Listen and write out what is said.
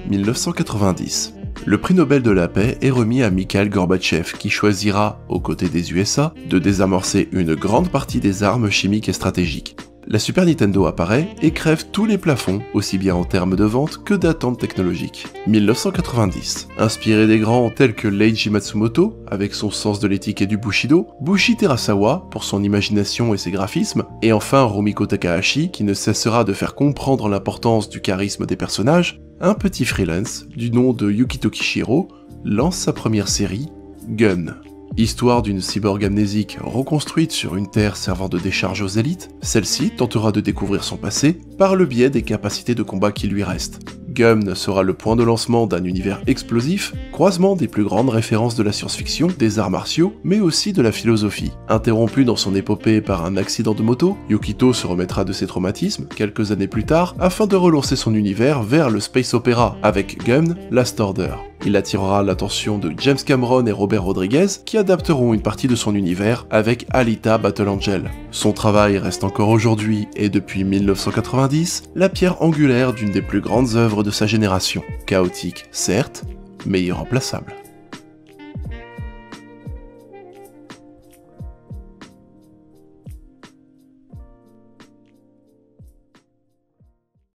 1990. Le prix Nobel de la paix est remis à Mikhail Gorbatchev qui choisira, aux côtés des USA, de désamorcer une grande partie des armes chimiques et stratégiques. La Super Nintendo apparaît et crève tous les plafonds, aussi bien en termes de vente que d'attente technologique. 1990. Inspiré des grands tels que Leiji Matsumoto, avec son sens de l'éthique et du Bushido, Bushi Terasawa, pour son imagination et ses graphismes, et enfin Rumiko Takahashi, qui ne cessera de faire comprendre l'importance du charisme des personnages, un petit freelance, du nom de Yukito Kishiro, lance sa première série, Gun. Histoire d'une cyborg amnésique reconstruite sur une terre servant de décharge aux élites, celle-ci tentera de découvrir son passé par le biais des capacités de combat qui lui restent. Gun sera le point de lancement d'un univers explosif, croisement des plus grandes références de la science-fiction, des arts martiaux, mais aussi de la philosophie. Interrompu dans son épopée par un accident de moto, Yukito se remettra de ses traumatismes quelques années plus tard afin de relancer son univers vers le space opéra avec Gun, Last Order. Il attirera l'attention de James Cameron et Robert Rodriguez qui adapteront une partie de son univers avec Alita Battle Angel. Son travail reste encore aujourd'hui et depuis 1990 la pierre angulaire d'une des plus grandes œuvres de sa génération. Chaotique, certes, mais irremplaçable.